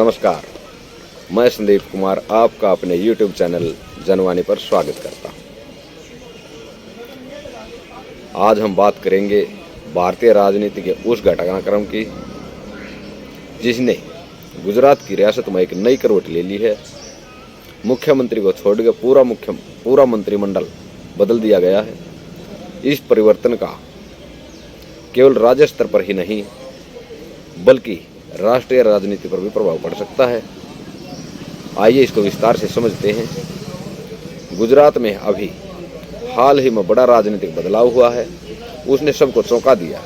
नमस्कार, मैं संदीप कुमार आपका अपने YouTube चैनल जनवाणी पर स्वागत करता हूं। आज हम बात करेंगे भारतीय राजनीति के उस घटनाक्रम की जिसने गुजरात की रियासत में एक नई करवट ले ली है। मुख्यमंत्री को छोड़कर पूरा मंत्रिमंडल बदल दिया गया है। इस परिवर्तन का केवल राज्य स्तर पर ही नहीं बल्कि राष्ट्रीय राजनीति पर भी प्रभाव पड़ सकता है। आइए इसको विस्तार से समझते हैं। गुजरात में अभी हाल ही में बड़ा राजनीतिक बदलाव हुआ है, उसने सबको चौंका दिया।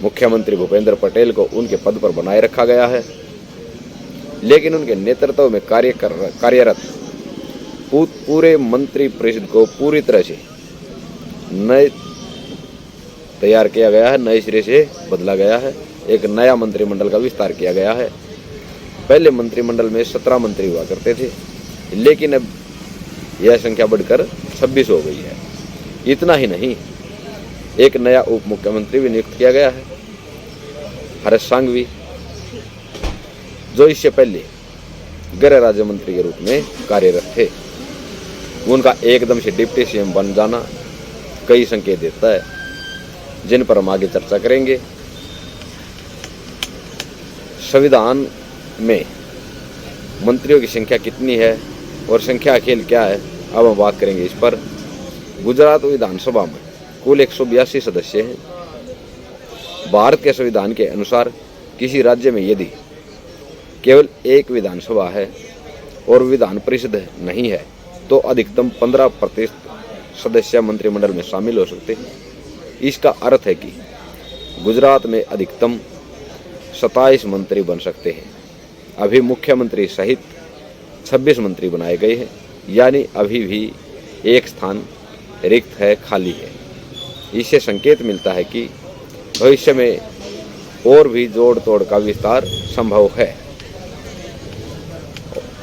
मुख्यमंत्री भूपेंद्र पटेल को उनके पद पर बनाए रखा गया है, लेकिन उनके नेतृत्व में कार्यरत पूरे मंत्री परिषद को पूरी तरह से नए तैयार किया गया है, नए सिरे से बदला गया है। एक नया मंत्रिमंडल का विस्तार किया गया है। पहले मंत्रिमंडल में 17 मंत्री हुआ करते थे, लेकिन अब यह संख्या बढ़कर 26 हो गई है। इतना ही नहीं, एक नया उप मुख्यमंत्री भी नियुक्त किया गया है, हर्ष सांघवी, जो इससे पहले गृह राज्य मंत्री के रूप में कार्यरत थे। उनका एकदम से डिप्टी सीएम बन जाना कई संकेत देता है, जिन पर हम आगे चर्चा करेंगे। संविधान में मंत्रियों की संख्या कितनी है और संख्या खेल क्या है, अब हम बात करेंगे इस पर। गुजरात विधानसभा में कुल 182 सदस्य हैं। भारत के संविधान के अनुसार किसी राज्य में यदि केवल एक विधानसभा है और विधान परिषद नहीं है तो अधिकतम 15% सदस्य मंत्रिमंडल में शामिल हो सकते हैं। इसका अर्थ है कि गुजरात में अधिकतम 27 मंत्री बन सकते हैं। अभी मुख्यमंत्री सहित 26 मंत्री बनाए गए हैं, यानी अभी भी एक स्थान रिक्त है, खाली है। इससे संकेत मिलता है कि भविष्य में और भी जोड़ तोड़ का विस्तार संभव है।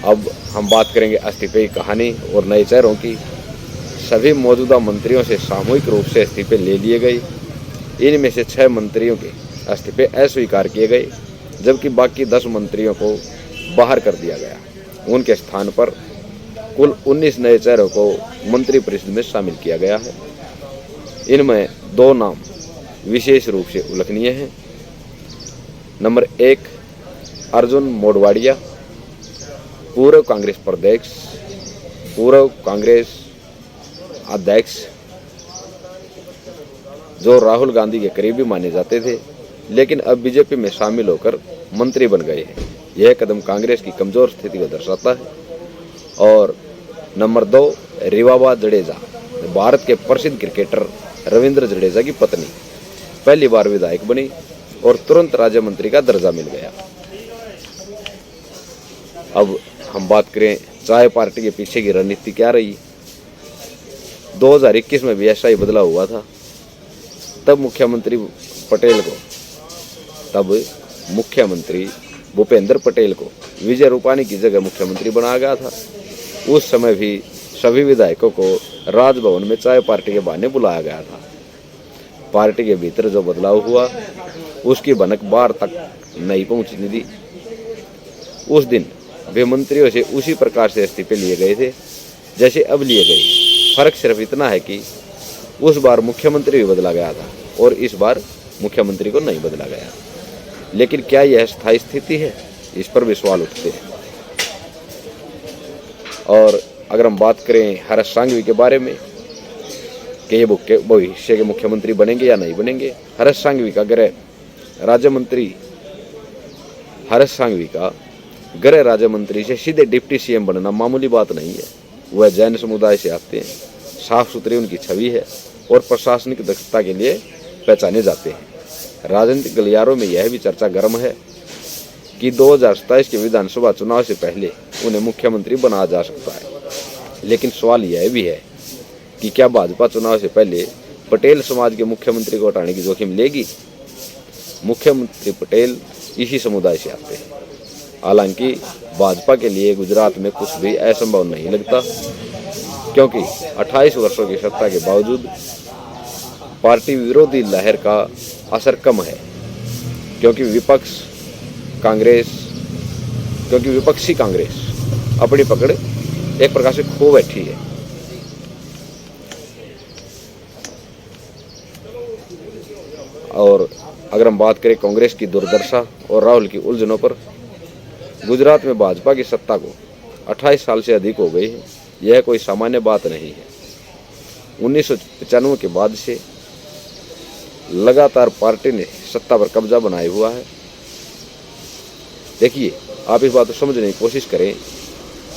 अब हम बात करेंगे इस्तीफे की कहानी और नए चेहरों की। सभी मौजूदा मंत्रियों से सामूहिक रूप से इस्तीफे ले लिए गए। इनमें से 6 मंत्रियों के इस्तीफे अस्वीकार किए गए, जबकि बाकी 10 मंत्रियों को बाहर कर दिया गया। उनके स्थान पर कुल 19 नए चेहरों को मंत्री परिषद में शामिल किया गया है। इनमें 2 नाम विशेष रूप से उल्लेखनीय हैं। नंबर 1, अर्जुन मोढवाडिया, पूर्व कांग्रेस अध्यक्ष, जो राहुल गांधी के करीबी माने जाते थे, लेकिन अब बीजेपी में शामिल होकर मंत्री बन गए हैं। यह कदम कांग्रेस की कमजोर स्थिति को दर्शाता है। और नंबर 2, रिवाबा जडेजा, भारत के प्रसिद्ध क्रिकेटर रविंद्र जडेजा की पत्नी, पहली बार विधायक बनी और तुरंत राज्य मंत्री का दर्जा मिल गया। अब हम बात करें चाय पार्टी के पीछे की रणनीति क्या रही। 2021 में भी ऐसा ही बदलाव हुआ था। तब मुख्यमंत्री भूपेंद्र पटेल को विजय रूपाणी की जगह मुख्यमंत्री बनाया गया था। उस समय भी सभी विधायकों को राजभवन में चाय पार्टी के बहाने बुलाया गया था। पार्टी के भीतर जो बदलाव हुआ उसकी भनक बाहर तक नहीं पहुंचने दी। उस दिन वे मंत्रियों से उसी प्रकार से इस्तीफे लिए गए थे जैसे अब लिए गए। फर्क सिर्फ इतना है कि उस बार मुख्यमंत्री भी बदला गया था और इस बार मुख्यमंत्री को नहीं बदला गया। लेकिन क्या यह स्थायी स्थिति है, इस पर भी सवाल उठते हैं। और अगर हम बात करें हर्ष सांघवी के बारे में कि ये भविष्य के मुख्यमंत्री बनेंगे या नहीं बनेंगे, हर्ष सांघवी का गृह राज्य मंत्री से सीधे डिप्टी सीएम बनना मामूली बात नहीं है। वह जैन समुदाय से आते हैं, साफ सुथरी उनकी छवि है और प्रशासनिक दक्षता के लिए पहचाने जाते हैं। राजनीतिक गलियारों में यह भी चर्चा गर्म है कि 2027 के विधानसभा चुनाव से पहले उन्हें मुख्यमंत्री बनाया जा सकता है। लेकिन सवाल यह भी है कि क्या भाजपा चुनाव से पहले पटेल समाज के मुख्यमंत्री को हटाने की जोखिम लेगी। मुख्यमंत्री पटेल इसी समुदाय से आते हैं। हालांकि भाजपा के लिए गुजरात में कुछ भी असंभव नहीं लगता, क्योंकि 28 वर्षों की सत्ता के बावजूद पार्टी विरोधी लहर का असर कम है, क्योंकि विपक्ष कांग्रेस क्योंकि विपक्षी कांग्रेस अपनी पकड़ एक प्रकार से खो बैठी है। और अगर हम बात करें कांग्रेस की दुर्दशा और राहुल की उलझनों पर, गुजरात में भाजपा की सत्ता को 28 साल से अधिक हो गई है। यह कोई सामान्य बात नहीं है। 1995 के बाद से लगातार पार्टी ने सत्ता पर कब्जा बनाए हुआ है। देखिए, आप इस बात को समझने की कोशिश करें।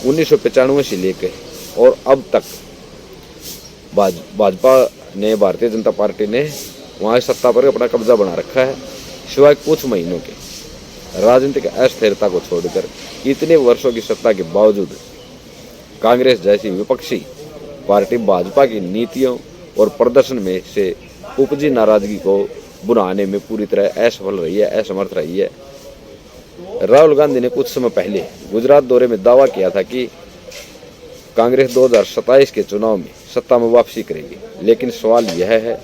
1995 से लेकर और अब तक भाजपा ने, भारतीय जनता पार्टी ने वहाँ सत्ता पर अपना कब्जा बना रखा है। सिवाय कुछ महीनों के राजनीतिक अस्थिरता को छोड़कर इतने वर्षों की सत्ता के बावजूद कांग्रेस जैसी विपक्षी पार्टी भाजपा की नीतियों और प्रदर्शन में से उपजी नाराजगी को बुनाने में पूरी तरह असफल रही है, असमर्थ रही है। राहुल गांधी ने कुछ समय पहले गुजरात दौरे में दावा किया था कि कांग्रेस 2027 के चुनाव में सत्ता में वापसी करेगी, लेकिन सवाल यह है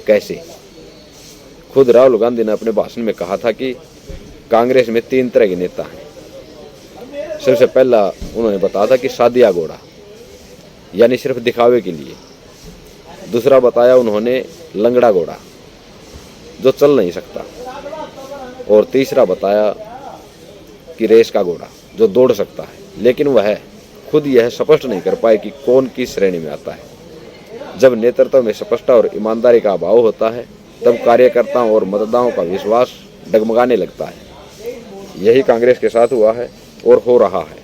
कैसे। खुद राहुल गांधी ने अपने भाषण में कहा था कि कांग्रेस में 3 तरह के नेता हैं। सबसे पहला उन्होंने बताया था कि सादिया घोड़ा, यानी सिर्फ दिखावे के लिए। दूसरा बताया उन्होंने लंगड़ा घोड़ा, जो चल नहीं सकता। और तीसरा बताया कि रेस का घोड़ा, जो दौड़ सकता है, लेकिन वह खुद यह स्पष्ट नहीं कर पाए कि कौन किस श्रेणी में आता है। जब नेतृत्व में स्पष्टता और ईमानदारी का अभाव होता है, तब कार्यकर्ताओं और मतदाताओं का विश्वास डगमगाने लगता है। यही कांग्रेस के साथ हुआ है और हो रहा है।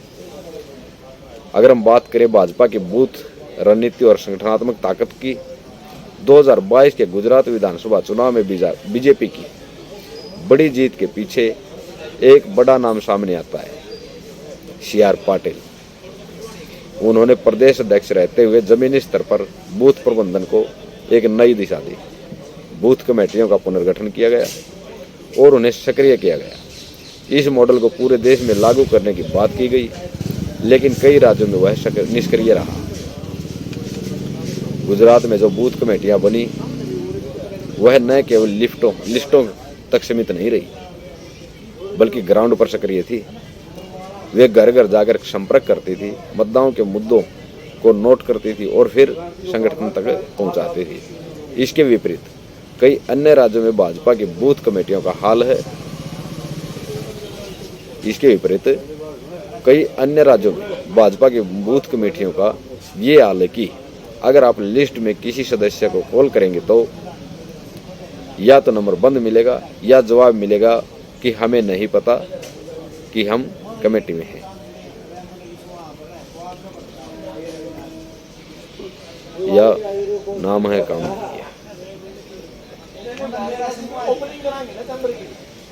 अगर हम बात करें भाजपा की बूथ रणनीति और संगठनात्मक ताकत की, 2022 के गुजरात विधानसभा चुनाव में बीजेपी की बड़ी जीत के पीछे एक बड़ा नाम सामने आता है, CR पाटिल। उन्होंने प्रदेश अध्यक्ष रहते हुए जमीनी स्तर पर बूथ प्रबंधन को एक नई दिशा दी। बूथ कमेटियों का पुनर्गठन किया गया और उन्हें सक्रिय किया गया। इस मॉडल को पूरे देश में लागू करने की बात की गई, लेकिन कई राज्यों में वह निष्क्रिय रहा। गुजरात में जो बूथ कमेटियां बनी, वह न केवल लिस्टों तक सीमित नहीं रही, बल्कि ग्राउंड पर सक्रिय थी। वे घर घर जाकर संपर्क करती थी, मतदाताओं के मुद्दों को नोट करती थी और फिर संगठन तक पहुंचाती थी। इसके विपरीत कई अन्य राज्यों में भाजपा की बूथ कमेटियों का हाल है। इसके विपरीत कई अन्य राज्यों में भाजपा की बूथ कमेटियों का ये हाल है कि अगर आप लिस्ट में किसी सदस्य को कॉल करेंगे तो या तो नंबर बंद मिलेगा या जवाब मिलेगा कि हमें नहीं पता कि हम कमेटी में हैं, या नाम है काम किया।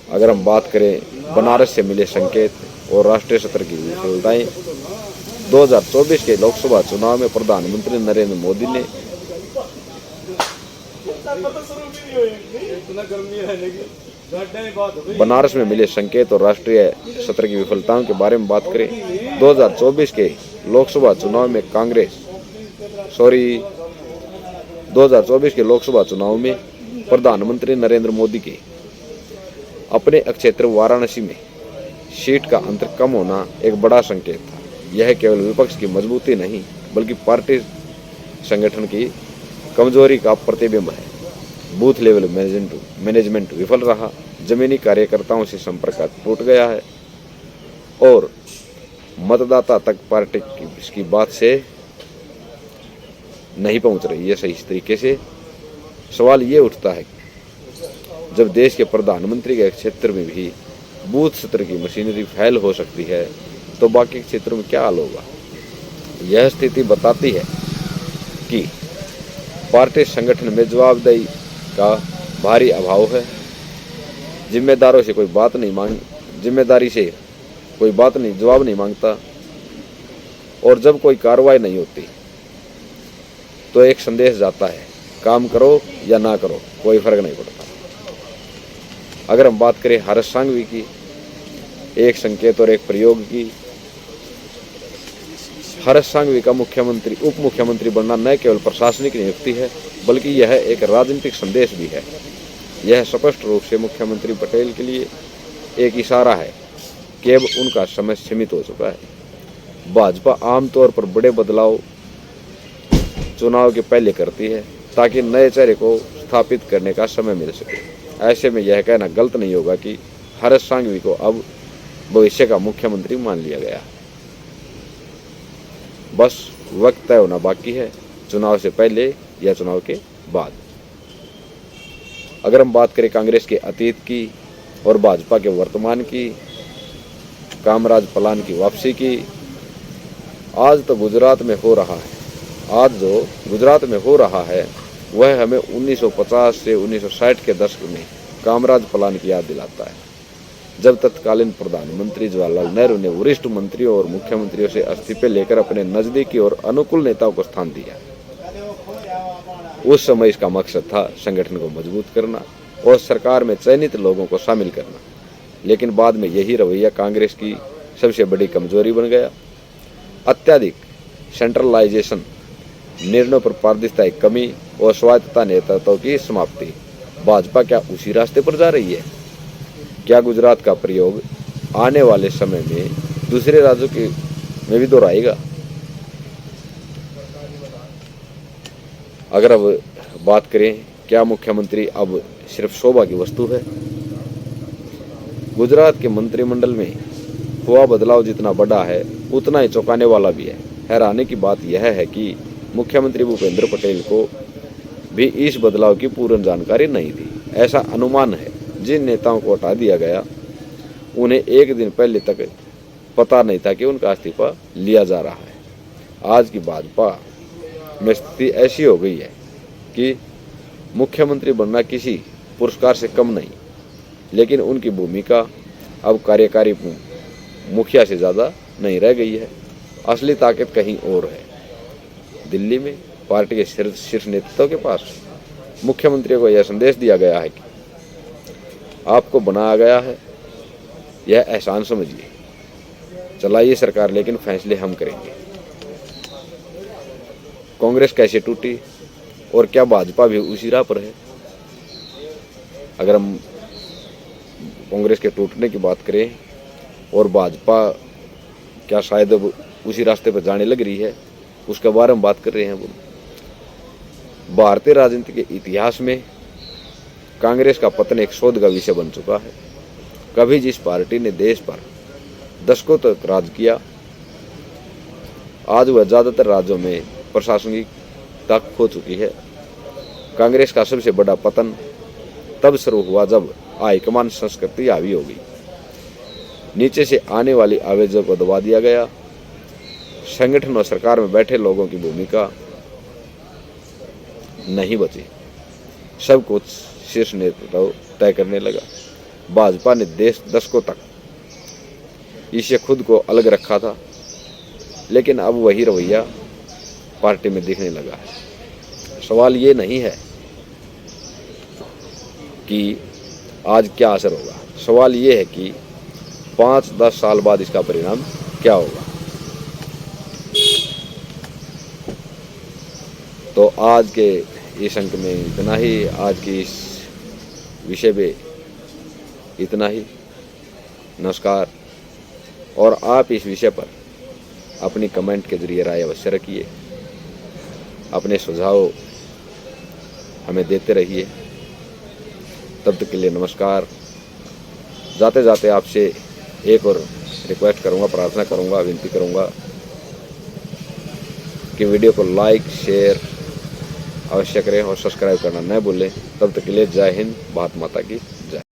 अगर हम बात करें बनारस से मिले संकेत और राष्ट्रीय सत्र की विफलताएं, 2024 के लोकसभा चुनाव में प्रधानमंत्री नरेंद्र मोदी ने बनारस में मिले संकेत और राष्ट्रीय सत्र की विफलताओं के बारे में बात करें, 2024 के लोकसभा चुनाव में 2024 के लोकसभा चुनाव में प्रधानमंत्री नरेंद्र मोदी के अपने क्षेत्र वाराणसी में सीट का अंतर कम होना एक बड़ा संकेत था। यह केवल विपक्ष की मजबूती नहीं, बल्कि पार्टी संगठन की कमजोरी का प्रतिबिंब है। बूथ लेवल मैनेजमेंट विफल रहा, जमीनी कार्यकर्ताओं से संपर्क टूट गया है और मतदाता तक पार्टी की बात से नहीं पहुंच रही है सही तरीके से। सवाल ये उठता है, जब देश के प्रधानमंत्री के क्षेत्र में भी बूथ सत्र की मशीनरी फेल हो सकती है, तो बाकी क्षेत्रों में क्या हाल होगा। यह स्थिति बताती है कि पार्टी संगठन में जवाबदेही का भारी अभाव है। जिम्मेदारी से कोई बात नहीं, जवाब नहीं मांगता, और जब कोई कार्रवाई नहीं होती तो एक संदेश जाता है, काम करो या ना करो, कोई फर्क नहीं पड़ता। अगर हम बात करें हर्ष सांघवी की, एक संकेत और एक प्रयोग की, हर्ष सांघवी का उप मुख्यमंत्री बनना न केवल प्रशासनिक नियुक्ति है, बल्कि यह एक राजनीतिक संदेश भी है। यह स्पष्ट रूप से मुख्यमंत्री पटेल के लिए एक इशारा है कि अब उनका समय सीमित हो चुका है। भाजपा आमतौर पर बड़े बदलाव चुनाव के पहले करती है ताकि नए चेहरे को स्थापित करने का समय मिल सके। ऐसे में यह कहना गलत नहीं होगा कि हर्ष सांघवी को अब भविष्य का मुख्यमंत्री मान लिया गया। बस वक्त तय होना बाकी है, चुनाव से पहले या चुनाव के बाद। अगर हम बात करें कांग्रेस के अतीत की और भाजपा के वर्तमान की, कामराज प्लान की वापसी की, आज तो गुजरात में हो रहा है। आज जो गुजरात में हो रहा है वह हमें 1950 से 1960 के दशक में कामराज प्लान की याद दिलाता है, जब तत्कालीन प्रधानमंत्री जवाहरलाल नेहरू ने वरिष्ठ मंत्रियों और मुख्यमंत्रियों से इस्तीफे लेकर अपने नजदीकी और अनुकूल नेताओं को स्थान दिया। उस समय इसका मकसद था संगठन को मजबूत करना और सरकार में चयनित लोगों को शामिल करना, लेकिन बाद में यही रवैया कांग्रेस की सबसे बड़ी कमजोरी बन गया। अत्यधिक सेंट्रलाइजेशन, निर्णयों पर पारदर्शिता की कमी और स्वायत्तता नेतृत्व की समाप्ति। भाजपा क्या उसी रास्ते पर जा रही है? क्या गुजरात का प्रयोग आने वाले समय में दूसरे राज्यों में भी दोहराएगा? अगर अब बात करें क्या मुख्यमंत्री अब सिर्फ शोभा की वस्तु है? गुजरात के मंत्रिमंडल में हुआ बदलाव जितना बड़ा है उतना ही चौंकाने वाला भी है। हैरानी की बात यह है कि मुख्यमंत्री भूपेंद्र पटेल को भी इस बदलाव की पूर्ण जानकारी नहीं थी। ऐसा अनुमान है जिन नेताओं को हटा दिया गया उन्हें एक दिन पहले तक पता नहीं था कि उनका इस्तीफा लिया जा रहा है। आज की भाजपा में स्थिति ऐसी हो गई है कि मुख्यमंत्री बनना किसी पुरस्कार से कम नहीं, लेकिन उनकी भूमिका अब कार्यकारी मुखिया से ज़्यादा नहीं रह गई है। असली ताकत कहीं और है, दिल्ली में पार्टी के शीर्ष नेतृत्व के पास। मुख्यमंत्री को यह संदेश दिया गया है कि आपको बनाया गया है, यह एहसान समझिए, चलाइए सरकार, लेकिन फैसले हम करेंगे। कांग्रेस कैसे टूटी और क्या भाजपा भी उसी राह पर है? अगर हम कांग्रेस के टूटने की बात करें और भाजपा क्या शायद अब उसी रास्ते पर जाने लग रही है, उसके बारे में बात कर रहे हैं। भारतीय राजनीति के इतिहास में कांग्रेस का पतन एक शोध का विषय बन चुका है। कभी जिस पार्टी ने देश पर दशकों तक राज किया, आज वह ज्यादातर राज्यों में प्रशासनिक ताकत खो चुकी है। कांग्रेस का सबसे बड़ा पतन तब शुरू हुआ जब हाईकमान संस्कृति हावी हो गई। नीचे से आने वाली आवेदों को दबा दिया गया। संगठन और सरकार में बैठे लोगों की भूमिका नहीं बची। सब कुछ शीर्ष नेतृत्व तय करने लगा। भाजपा ने देश दशकों तक इससे खुद को अलग रखा था, लेकिन अब वही रवैया पार्टी में दिखने लगा है। सवाल ये नहीं है कि आज क्या असर होगा, सवाल ये है कि 5-10 साल बाद इसका परिणाम क्या होगा। तो आज के इस अंक में इतना ही, आज की इस विषय पे इतना ही। नमस्कार। और आप इस विषय पर अपनी कमेंट के जरिए राय अवश्य रखिए, अपने सुझाव हमें देते रहिए। तब तक के लिए नमस्कार। जाते जाते आपसे एक और रिक्वेस्ट करूंगा, प्रार्थना करूंगा, विनती करूंगा कि वीडियो को लाइक शेयर अवश्य करें और सब्सक्राइब करना न भूलें। तब तक के लिए जय हिंद, भारत माता की